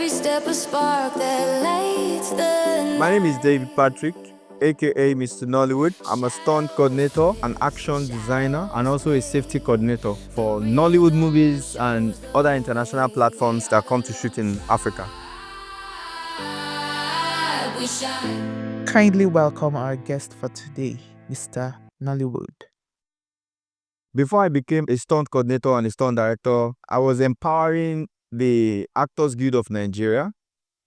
every step a spark that lights the My name is David Patrick, aka Mr. Nollywood. I'm a stunt coordinator, an action designer, and also a safety coordinator for Nollywood movies and other international platforms that come to shoot in Africa. we shine. Kindly welcome our guest for today, Mr. Nollywood. Before I became a stunt coordinator and a stunt director, I was empowering the Actors Guild of Nigeria.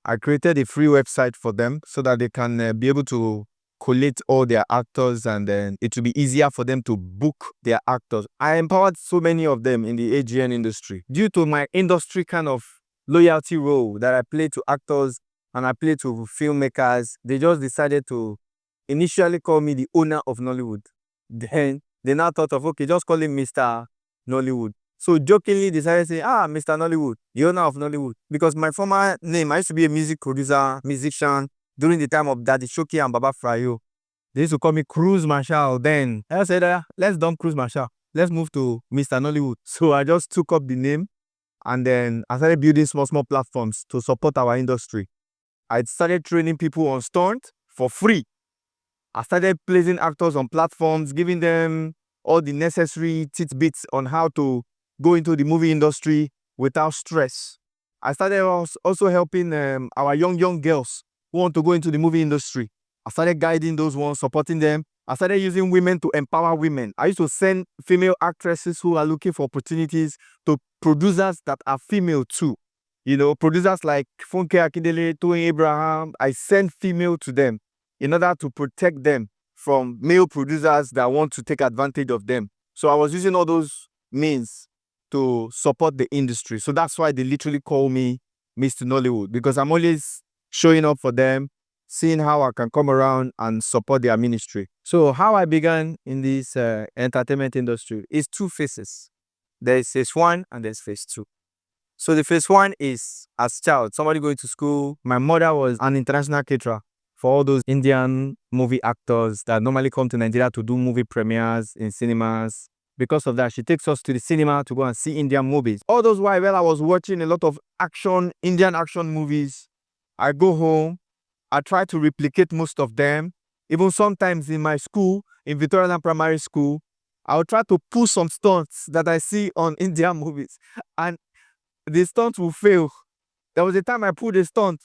I created a free website for them so that they can be able to collate all their actors, and then it will be easier for them to book their actors. I empowered so many of them in the AGN industry due to my industry kind of loyalty role that I play to actors and I play to filmmakers. They just decided to initially call me the owner of Nollywood. Then they now thought of, okay, just call him Mr. Nollywood. So jokingly decided to say, Mr. Nollywood, the owner of Nollywood. Because my former name, I used to be a music producer, musician, during the time of Daddy Shoki and Baba Frayo. They used to call me Cruise Marshal then. I said, let's dump Cruise Marshal. Let's move to Mr. Nollywood. So I just took up the name and then I started building small platforms to support our industry. I started training people on stunt for free. I started placing actors on platforms, giving them all the necessary tidbits on how to go into the movie industry without stress. I started also helping our young girls who want to go into the movie industry. I started guiding those ones, supporting them. I started using women to empower women. I used to send female actresses who are looking for opportunities to producers that are female too. You know, producers like Funke Akindele, Toyin Abraham. I send female to them in order to protect them from male producers that want to take advantage of them. So I was using all those means to support the industry. So that's why they literally call me Mr. Nollywood, because I'm always showing up for them, seeing how I can come around and support their ministry. So how I began in this entertainment industry is two phases. There's phase one and there's phase two. So the phase one is as child, somebody going to school. My mother was an international caterer for all those Indian movie actors that normally come to Nigeria to do movie premieres in cinemas. Because of that, she takes us to the cinema to go and see Indian movies. All those while I was watching a lot of Indian action movies, I go home, I try to replicate most of them. Even sometimes in my school, in Victoria Primary School, I'll try to pull some stunts that I see on Indian movies. And the stunts will fail. There was a time I pulled a stunt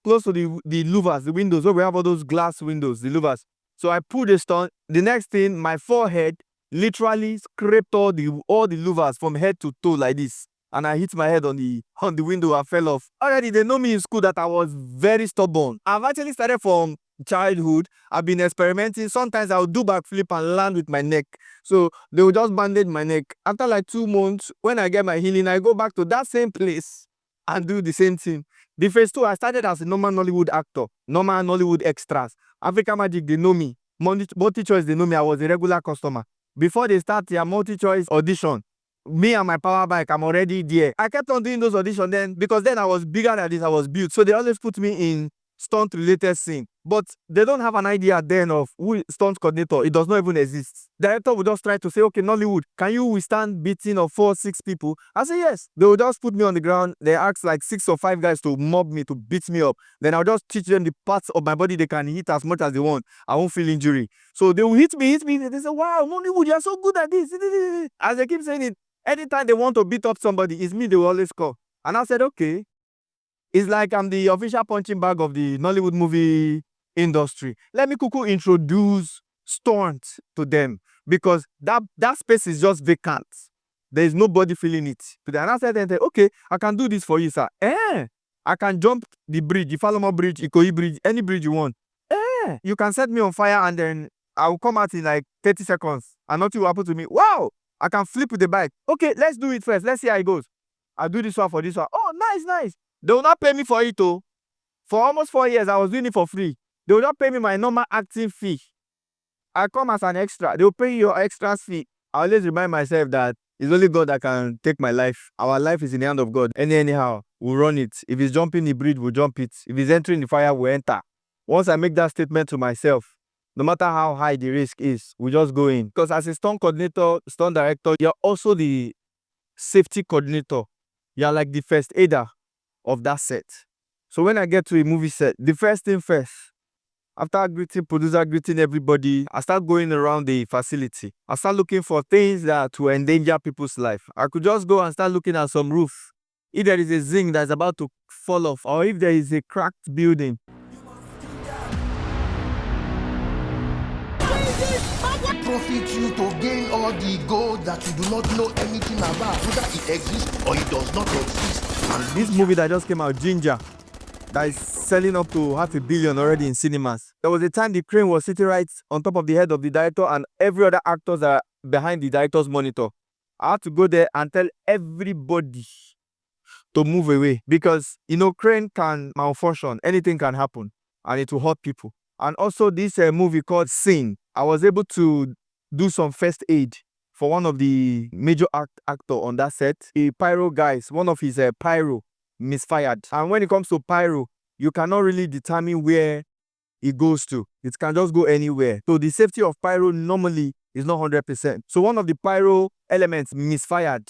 close to the louvers, the windows, where we have all those glass windows, the louvers. So I pulled a stunt. The next thing, my forehead literally scraped all the louvers from head to toe like this, and I hit my head on the window. I fell off. Already they know me in school that I was very stubborn. I've actually started from childhood. I've been experimenting. Sometimes I'll do backflip and land with my neck. So they will just bandage my neck. After like 2 months, when I get my healing, I go back to that same place and do the same thing. The phase two, I started as a normal Nollywood actor, normal Nollywood extras. Africa Magic, they know me. Multi-choice, they know me. I was a regular customer. Before they start their multi-choice audition, me and my power bike, I'm already there. I kept on doing those auditions then, because then I was bigger than this, I was built. So they always put me in stunt-related scene. But they don't have an idea then of who stunt coordinator. It does not even exist. Director will just try to say, okay, Nollywood, can you withstand beating of 4, 6 people? I say yes. They will just put me on the ground. They ask like 6 or 5 guys to mob me, to beat me up. Then I'll just teach them the parts of my body they can hit as much as they want. I won't feel injury. So they will hit me. They say, wow, Nollywood, you're so good at this. As they keep saying it, anytime they want to beat up somebody, it's me they will always call. And I said, okay. It's like I'm the official punching bag of the Nollywood movie industry. Let me quickly introduce stunt to them, because that space is just vacant. There is nobody feeling it. And I said, okay, I can do this for you, sir. I can jump the bridge, the Falomo Bridge, Ikoyi Bridge, any bridge you want. You can set me on fire and then I will come out in like 30 seconds and nothing will happen to me. Wow, I can flip with the bike. Okay, let's do it first. Let's see how it goes. I'll do this one for this one. Oh, nice. They will not pay me for it, oh. For almost 4 years, I was doing it for free. They will not pay me my normal acting fee. I come as an extra. They will pay you your extra fee. I always remind myself that it's only God that can take my life. Our life is in the hand of God. Anyhow, we'll run it. If he's jumping the bridge, we'll jump it. If he's entering the fire, we'll enter. Once I make that statement to myself, no matter how high the risk is, we just go in. Because as a stunt coordinator, stunt director, you're also the safety coordinator. You're like the first aider of that set. So when I get to a movie set, the first thing first, after greeting producer, greeting everybody, I start going around the facility. I start looking for things that will endanger people's life. I could just go and start looking at some roof. If there is a zinc that's about to fall off, or if there is a cracked building. Profit you to gain all the gold that you do not know anything about, whether it exists or it does not exist. And This movie that just came out, Ginger, that is selling up to $500 million already in cinemas. There was a time the crane was sitting right on top of the head of the director and every other actors are behind the director's monitor. I had to go there and tell everybody to move away because, crane can malfunction, anything can happen and it will hurt people. And also this movie called Sin, I was able to do some first aid for one of the major actor on that set. A pyro guys, one of his pyro misfired. And when it comes to pyro, you cannot really determine where it goes to. It can just go anywhere. So the safety of pyro normally is not 100%. So one of the pyro elements misfired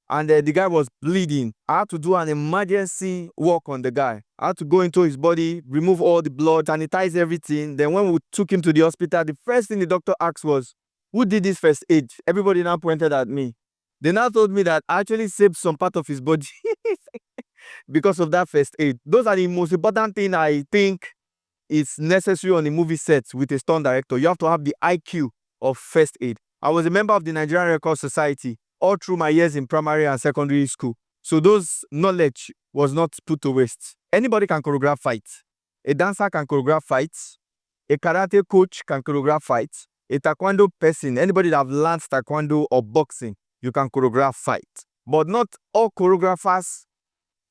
and the guy was bleeding. I had to do an emergency work on the guy. I had to go into his body, remove all the blood, sanitize everything. Then when we took him to the hospital, the first thing the doctor asked was, who did this first aid? Everybody now pointed at me. They now told me that I actually saved some part of his body because of that first aid. Those are the most important thing I think is necessary on a movie set with a stunt director. You have to have the IQ of first aid. I was a member of the Nigerian Record Society all through my years in primary and secondary school. So those knowledge was not put to waste. Anybody can choreograph fights. A dancer can choreograph fights. A karate coach can choreograph fights. A taekwondo person, anybody that have learned taekwondo or boxing, you can choreograph fights. But not all choreographers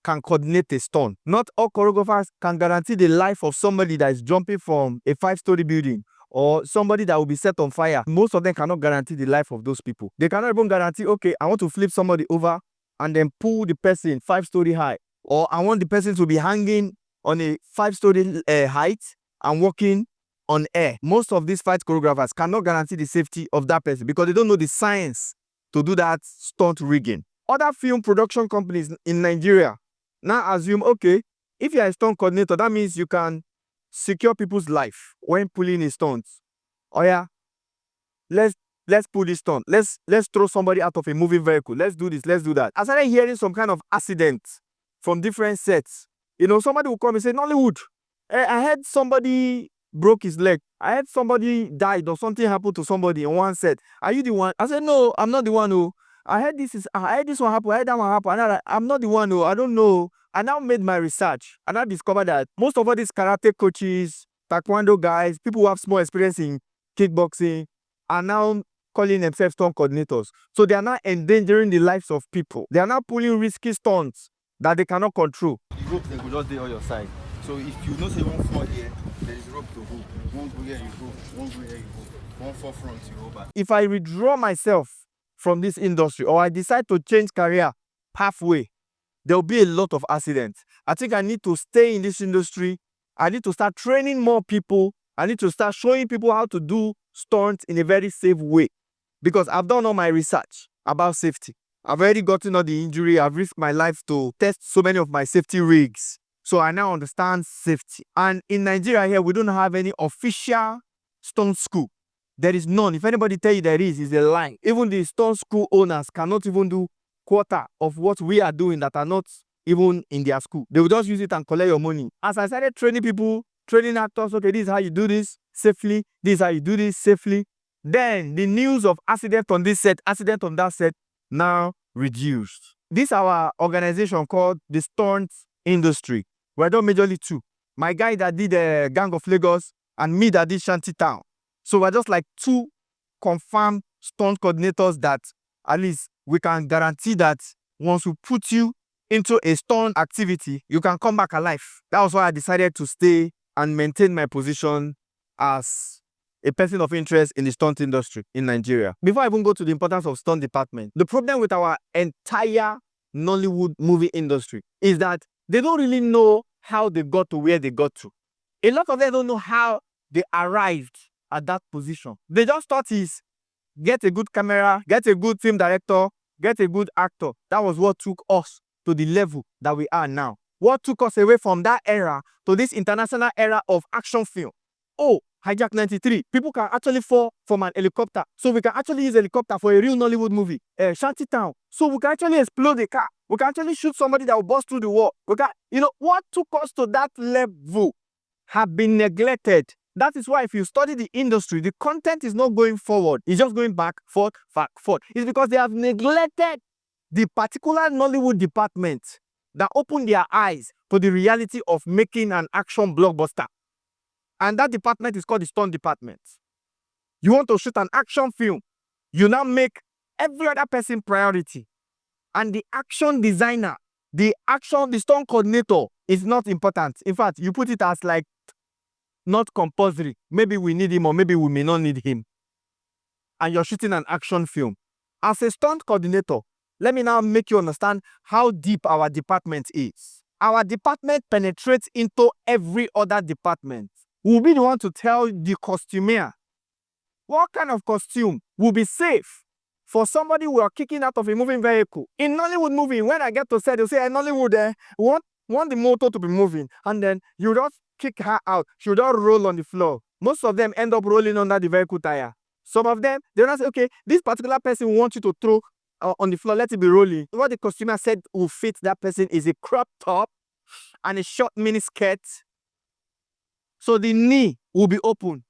can coordinate a stunt. Not all choreographers can guarantee the life of somebody that is jumping from a 5-story building or somebody that will be set on fire. Most of them cannot guarantee the life of those people. They cannot even guarantee, okay, I want to flip somebody over and then pull the person 5-story high. Or I want the person to be hanging on a 5-story height and walking on air. Most of these fight choreographers cannot guarantee the safety of that person because they don't know the science to do that stunt rigging. Other film production companies in Nigeria now assume, okay, if you're a stunt coordinator, that means you can secure people's life when pulling a stunt. Oh yeah, let's pull this stunt. Let's throw somebody out of a moving vehicle. Let's do this, let's do that. I started hearing some kind of accident from different sets. Somebody will come and say, Nollywood, I heard somebody broke his leg. I heard somebody died or something happened to somebody on one set. Are you the one? I said, no, I'm not the one who. I heard this one happen, I heard that one happen. I'm not the one who, I don't know. I now made my research and I discovered that most of all these karate coaches, taekwondo guys, people who have small experience in kickboxing are now calling themselves stunt coordinators. So they are now endangering the lives of people. They are now pulling risky stunts that they cannot control. The rope they will just be on your side. So if you know say one fall here, there is rope to hold. One go here, you go. One go here, you go. One fall front, you go back. If I withdraw myself from this industry or I decide to change career halfway, there will be a lot of accidents. I think I need to stay in this industry. I need to start training more people. I need to start showing people how to do stunts in a very safe way. Because I've done all my research about safety. I've already gotten all the injury. I've risked my life to test so many of my safety rigs. So I now understand safety. And in Nigeria here, we don't have any official stunt school. There is none. If anybody tell you there is, it's a lie. Even the stunt school owners cannot even do quarter of what we are doing that are not even in their school. They will just use it and collect your money. As I started training people, training actors, okay, this is how you do this safely. This is how you do this safely. Then the news of accident on this set, accident on that set now reduced. This is our organization called the Stunt Industry. We're done majorly two. My guy that did the Gang of Lagos and me that did Shanty Town. So we're just like two confirmed stunt coordinators that at least we can guarantee that once we put you into a stunt activity, you can come back alive. That was why I decided to stay and maintain my position as a person of interest in the stunt industry in Nigeria. Before I even go to the importance of stunt department, the problem with our entire Nollywood movie industry is that they don't really know how they got to where they got to. A lot of them don't know how they arrived at that position. They just thought is get a good camera, get a good film director, get a good actor. That was what took us to the level that we are now. What took us away from that era to this international era of action film? Oh, Hijack 93. People can actually fall from an helicopter. So we can actually use helicopter for a real Nollywood movie. Shanty Town. So we can actually explode a car. We can actually shoot somebody that will bust through the wall. We can, what took us to that level have been neglected. That is why if you study the industry, the content is not going forward. It's just going back, forth, back, forth. It's because they have neglected the particular Nollywood department that opened their eyes to the reality of making an action blockbuster. And that department is called the stunt department. You want to shoot an action film, you now make every other person priority. And the action designer, the stunt coordinator is not important. In fact, you put it as like not compulsory. Maybe we need him or maybe we may not need him. And you're shooting an action film. As a stunt coordinator, let me now make you understand how deep our department is. Our department penetrates into every other department. We'll be the one to tell the costumier what kind of costume will be safe for somebody who are kicking out of a moving vehicle. In Nollywood movie, when I get to set, they'll say, Nollywood, want the motor to be moving. And then you just kick her out. She'll just roll on the floor. Most of them end up rolling under the vehicle tire. Some of them, they'll not say, okay, this particular person wants you to throw on the floor, let it be rolling. What the costumer said will fit that person is a crop top and a short mini skirt. So the knee will be open.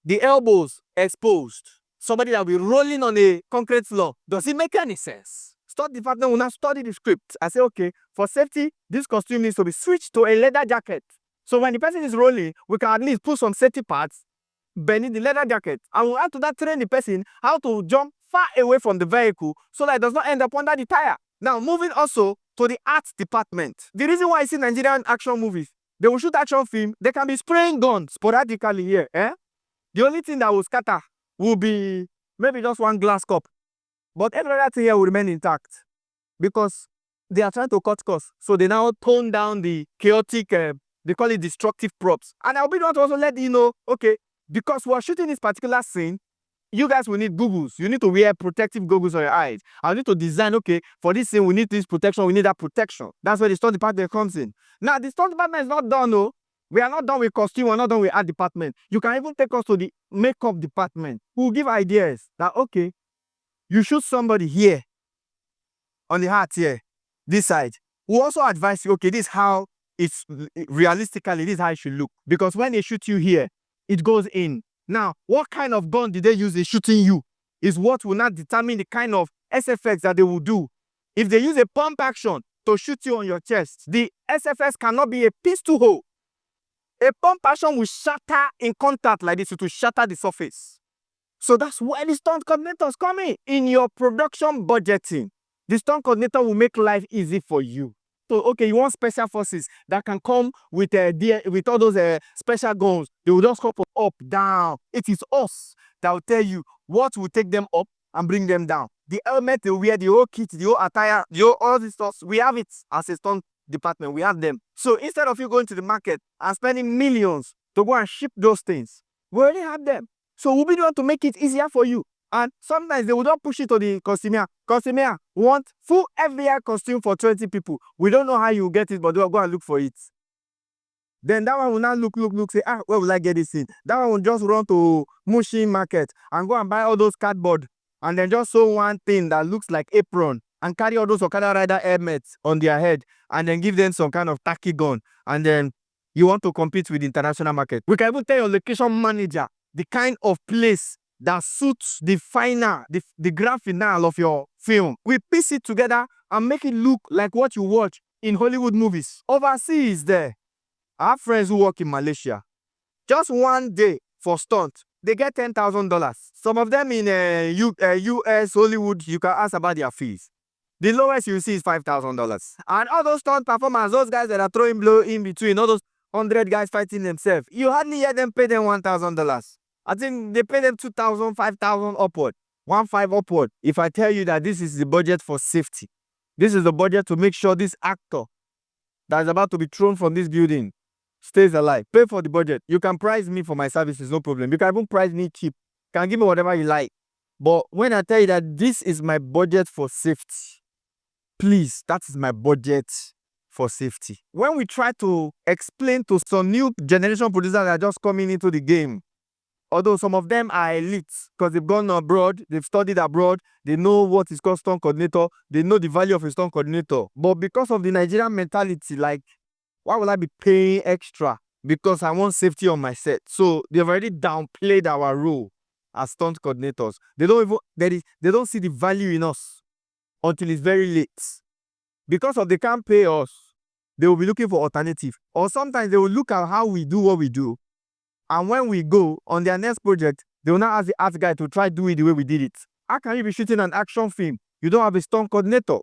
The elbows exposed. Somebody that will be rolling on a concrete floor. Does it make any sense? Stunt department will now study the script. I say, okay, for safety, this costume needs to be switched to a leather jacket. So when the person is rolling, we can at least put some safety parts beneath the leather jacket. And we'll have to that train the person how to jump far away from the vehicle so that it does not end up under the tire. Now, moving also to the arts department. The reason why I see Nigerian action movies, they will shoot action film, they can be spraying guns sporadically here. The only thing that will scatter will be maybe just one glass cup. But every other thing here will remain intact because they are trying to cut costs. So they now tone down the chaotic, they call it destructive props. And I'll be the one to also let you know, okay, because we're shooting this particular scene, you guys will need goggles. You need to wear protective goggles on your eyes. I need to design, okay, for this scene, we need this protection, we need that protection. That's where the stunt department comes in. Now, the stunt department is not done, no. We are not done with costume, we're not done with art department. You can even take us to the makeup department. We'll give ideas that, okay, you shoot somebody here, on the heart here, this side. We'll also advise you, okay, this is how it's realistically, this is how it should look. Because when they shoot you here, it goes in. Now, what kind of gun did they use in shooting you is what will not determine the kind of SFX that they will do. If they use a pump action to shoot you on your chest, the SFX cannot be a pistol hole. A pump action will shatter in contact like this. It will shatter the surface. So that's where the stunt coordinators come in your production budgeting. The stunt coordinator will make life easy for you. So, okay, you want special forces that can come with all those special guns. They will just come up, down. It is us that will tell you what will take them up and bring them down. The helmet they wear, the whole kit, the whole attire, all this stuff, we have it as a stunt department. We have them. So instead of you going to the market and spending millions to go and ship those things, we already have them. So we'll be the one to make it easier for you. And sometimes they will not push it to the costumier. Costumier want full FVI costume for 20 people. We don't know how you get it, but they'll go and look for it. Then that one will now look, say, where will I get this in? That one will just run to Mushin market and go and buy all those cardboard and then just sew one thing that looks like apron and carry all those Okada rider helmets on their head and then give them some kind of tacky gun. And then you want to compete with the international market. We can even tell your location manager the kind of place that suits the final, the grand finale of your film. We piece it together and make it look like what you watch in Hollywood movies. Overseas there, I have friends who work in Malaysia. Just one day for stunt, they get $10,000. Some of them in US, Hollywood, you can ask about their fees. The lowest you see is $5,000. And all those stunt performers, those guys that are throwing blow in between, all those 100 guys fighting themselves, you hardly hear them pay them $1,000. I think they pay them $2,000, $5,000 upward, $1,500 upward. If I tell you that this is the budget for safety, this is the budget to make sure this actor that is about to be thrown from this building stays alive. Pay for the budget. You can price me for my services, no problem. You can even price me cheap. You can give me whatever you like. But when I tell you that this is my budget for safety, please, that is my budget for for safety. When we try to explain to some new generation producers that are just coming into the game, although some of them are elites because they've gone abroad, they've studied abroad, they know what is called stunt coordinator, they know the value of a stunt coordinator. But because of the Nigerian mentality, like, why will I be paying extra because I want safety on my set? So they've already downplayed our role as stunt coordinators. They don't see the value in us until it's very late. Because of they can't pay us, they will be looking for alternative. Or sometimes they will look at how we do what we do. And when we go on their next project, they will now ask the art guy to try do it the way we did it. How can you be shooting an action film? You don't have a stunt coordinator.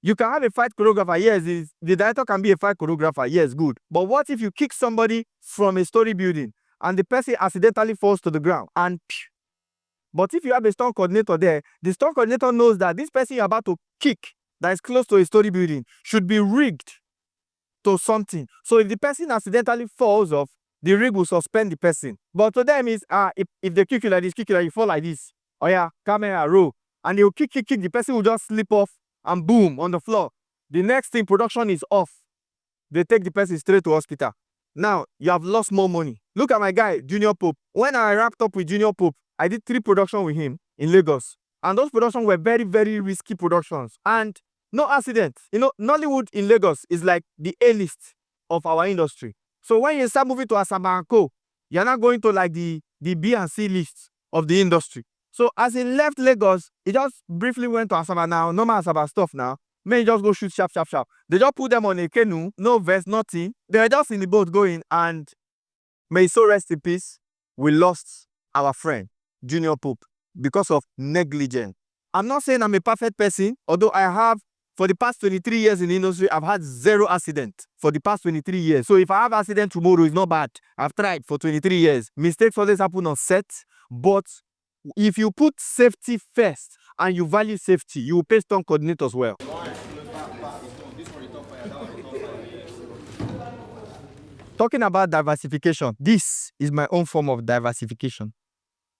You can have a fight choreographer. Yes, the director can be a fight choreographer. Yes, good. But what if you kick somebody from a story building and the person accidentally falls to the ground? But if you have a stunt coordinator there, the stunt coordinator knows that this person you're about to kick that is close to a story building should be rigged to something. So if the person accidentally falls off, the rig will suspend the person. But to them is, if they kick you like this, you fall like this. Oh yeah, camera, roll. And they will kick, the person will just slip off and boom, on the floor. The next thing, production is off. They take the person straight to hospital. Now, you have lost more money. Look at my guy, Junior Pope. When I wrapped up with Junior Pope, I did 3 productions with him in Lagos. And those productions were very, very risky productions. And no accident. You know, Nollywood in Lagos is like the A-list of our industry. So when you start moving to Asaba and Co, you're not going to like the B and C list of the industry. So as he left Lagos, he just briefly went to Asaba now, normal Asaba stuff now. May just go shoot sharp. They just put them on a canoe, no vest, nothing. They were just in the boat going, and may so rest in peace, we lost our friend, Junior Pope, because of negligence. I'm not saying I'm a perfect person, although I have, for the past 23 years in the industry, I've had 0 accident for the past 23 years. So if I have accident tomorrow, it's not bad. I've tried for 23 years. Mistakes always happen on set, but if you put safety first and you value safety, you will pay stunt coordinators well. Talking about diversification, this is my own form of diversification.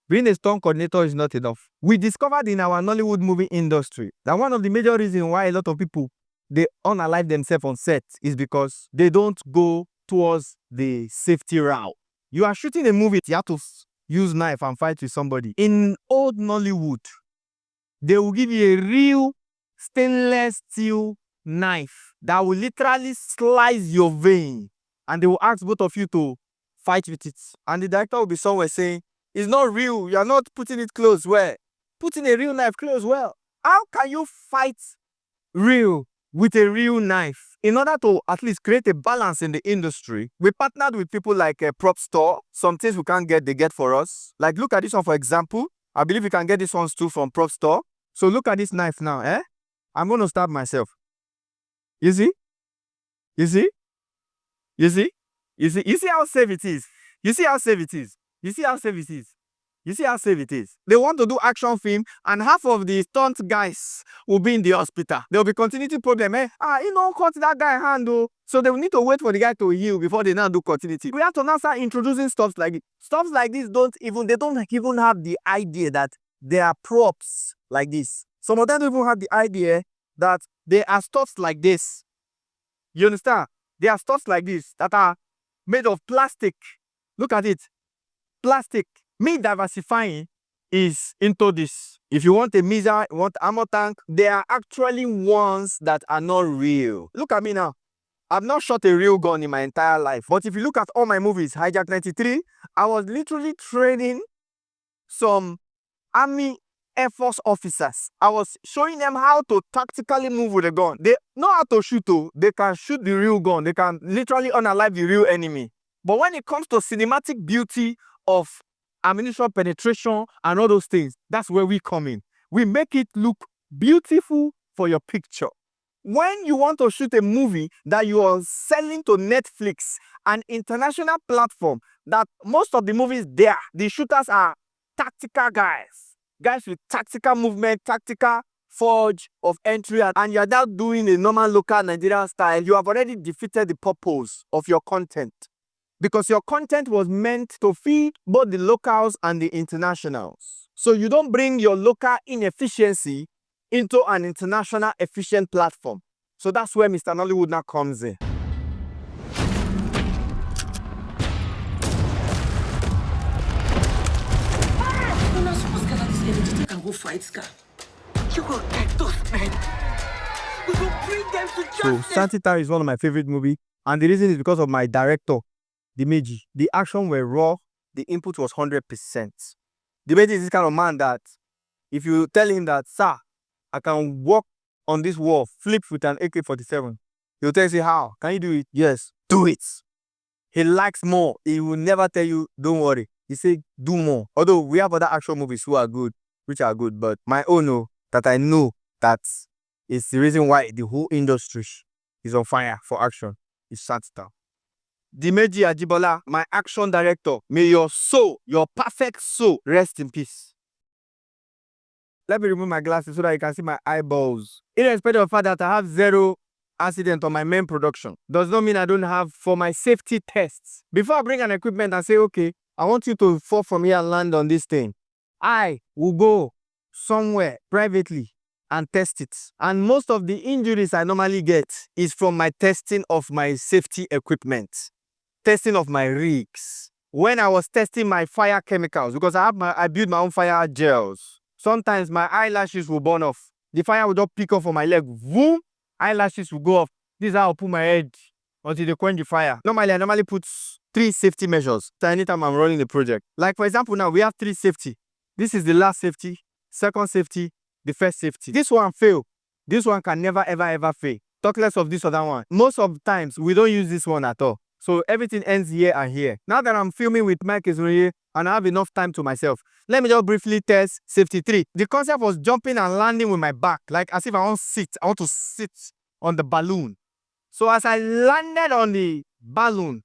Being a stunt coordinator is not enough. We discovered in our Nollywood movie industry that one of the major reasons why a lot of people, they unalive themselves on set is because they don't go towards the safety route. You are shooting a movie, you have to use knife and fight with somebody. In old Nollywood, they will give you a real stainless steel knife that will literally slice your vein, and they will ask both of you to fight with it. And the director will be somewhere saying, it's not real, you are not putting it close well. Putting a real knife close well. How can you fight real with a real knife? In order to at least create a balance in the industry, we partnered with people like a prop store. Some things we can't get, they get for us. Like, look at this one, for example. I believe you can get this one too from prop store. So look at this knife now, I'm going to stab myself. You see? You see? You see? You see? You see how safe it is? You see how safe it is? You see how safe it is? You see how safe it is? They want to do action film, and half of the stunt guys will be in the hospital. There will be continuity problem. You don't cut that guy hand though. So they will need to wait for the guy to heal before they now do continuity. We have to now start introducing stuff like this. Stuff like this they don't even have the idea that there are props like this. Some of them don't even have the idea that there are stuffs like this. You understand? There are stuffs like this that are made of plastic. Look at it. Plastic. Me diversifying is into this. If you want a missile, you want ammo tank, there are actually ones that are not real. Look at me now. I've not shot a real gun in my entire life. But if you look at all my movies, Hijack 93, I was literally training some Army Air Force officers. I was showing them how to tactically move with a gun. They know how to shoot too. They can shoot the real gun. They can literally unalive the real enemy. But when it comes to cinematic beauty of ammunition penetration and all those things, that's where we come in. We make it look beautiful for your picture. When you want to shoot a movie that you are selling to Netflix, an international platform, that most of the movies there, the shooters are tactical guys with tactical movement, tactical forge of entry, and you're now doing a normal local Nigerian style, you have already defeated the purpose of your content. Because your content was meant to feed both the locals and the internationals. So you don't bring your local inefficiency into an international efficient platform. So that's where Mr. Nollywood now comes in. You're not supposed to gather this energy. You can go fight, Scar. You go get those men. We will bring them to justice. So Shanty Town is one of my favorite movies, and the reason is because of my director, Dimeji. The action were raw, the input was 100%. Dimeji is this kind of man that if you tell him that, sir, I can walk on this wall, flip with an AK-47, he'll tell you, how? Can you do it? Yes, do it. He likes more. He will never tell you, don't worry. He say, do more. Although we have other action movies who are good, which are good, but my own, that I know that is the reason why the whole industry is on fire for action, is Shanty Town. Dimeji Ajibola, my action director, may your soul, your perfect soul, rest in peace. Let me remove my glasses so that you can see my eyeballs. Irrespective of the fact that I have 0 accident on my main production, does not mean I don't have for my safety tests. Before I bring an equipment and say, okay, I want you to fall from here and land on this thing, I will go somewhere privately and test it. And most of the injuries I normally get is from my testing of my safety equipment, testing of my rigs. When I was testing my fire chemicals, because I build my own fire gels, sometimes my eyelashes will burn off. The fire will just pick up on my leg. Boom! Eyelashes will go off. This is how I put my head until they quench the fire. Normally, I normally put 3 safety measures anytime I'm running the project. Like, for example, now we have 3 safety. This is the last safety, second safety, the first safety. This one fail. This one can never, ever, ever fail. Talk less of this other one. Most of the times, we don't use this one at all. So everything ends here and here. Now that I'm filming with Mike Ismail and I have enough time to myself, let me just briefly test safety 3. The concept was jumping and landing with my back, like as if I want to sit on the balloon. So as I landed on the balloon,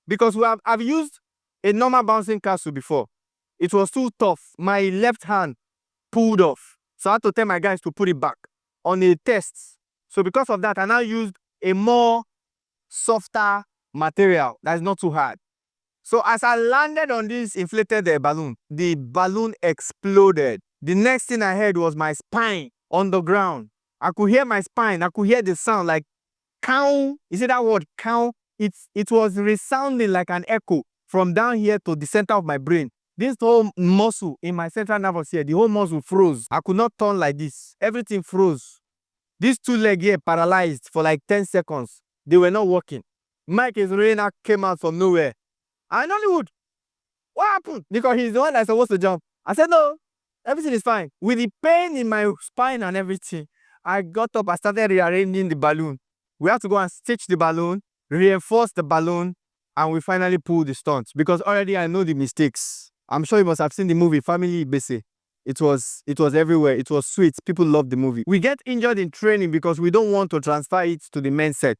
because I've used a normal bouncing castle before, it was too tough. My left hand pulled off. So I had to tell my guys to put it back on a test. So because of that, I now used a more softer material that's not too hard. So as I landed on this inflated balloon, the balloon exploded. The next thing I heard was my spine on the ground. I could hear my spine. I could hear the sound like cow. You see that word, cow? It was resounding like an echo from down here to the center of my brain. This whole muscle in my central nervous here, the whole muscle froze. I could not turn like this. Everything froze. These 2 legs here paralyzed for like 10 seconds. They were not working. Mike Ismail came out from nowhere. And Nollywood, what happened? Because he's the one that's supposed to jump. I said, no, everything is fine. With the pain in my spine and everything, I got up, I started rearranging the balloon. We have to go and stitch the balloon, reinforce the balloon, and we finally pulled the stunts. Because already I know the mistakes. I'm sure you must have seen the movie, Family Ibese. It was everywhere. It was sweet. People loved the movie. We get injured in training because we don't want to transfer it to the main set.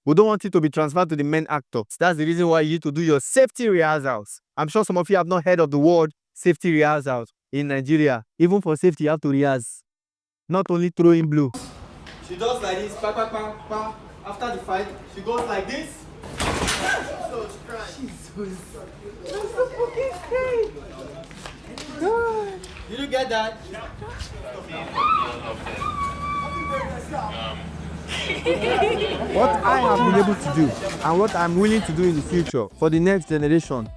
We don't want it to be transferred to the main actor. That's the reason why you need to do your safety rehearsals. I'm sure some of you have not heard of the word safety rehearsals in Nigeria. Even for safety, you have to rehearse. Not only throwing blue. She does like this, pa, pa, pa, pa. After the fight, she goes like this. Jesus. That's so fucking scary. God. Did you get that? What I have been able to do and what I'm willing to do in the future for the next generation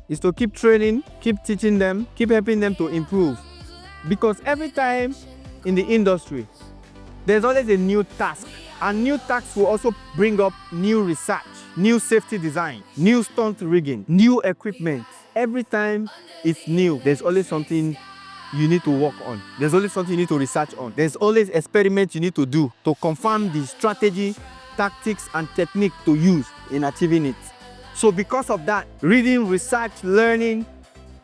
is to keep training, keep teaching them, keep helping them to improve. Because every time in the industry, there's always a new task. And new tasks will also bring up new research, new safety design, new stunt rigging, new equipment. Every time it's new, there's always something you need to work on. There's always something you need to research on. There's always experiments you need to do to confirm the strategy, tactics, and technique to use in achieving it. So because of that, reading, research, learning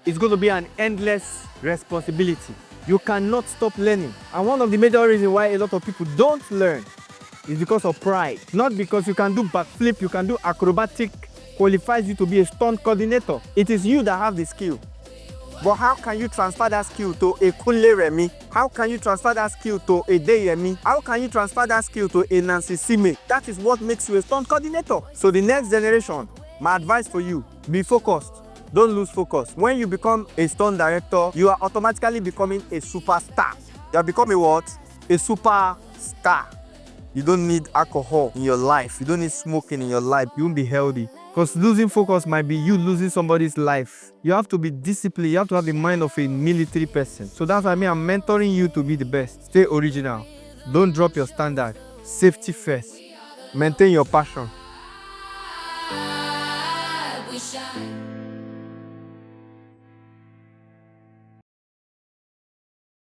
is going to be an endless responsibility. You cannot stop learning. And one of the major reasons why a lot of people don't learn is because of pride. Not because you can do backflip, you can do acrobatic, qualifies you to be a stunt coordinator. It is you that have the skill. But how can you transfer that skill to a Kunle Remi? How can you transfer that skill to a Deyemi? How can you transfer that skill to a Nancy Sime? That is what makes you a stunt coordinator. So the next generation, my advice for you, be focused. Don't lose focus. When you become a stunt director, you are automatically becoming a superstar. You are becoming what? A superstar. You don't need alcohol in your life. You don't need smoking in your life. You won't be healthy. Because losing focus might be you losing somebody's life. You have to be disciplined. You have to have the mind of a military person. So that's why I'm mentoring you to be the best. Stay original. Don't drop your standard. Safety first. Maintain your passion. We shine.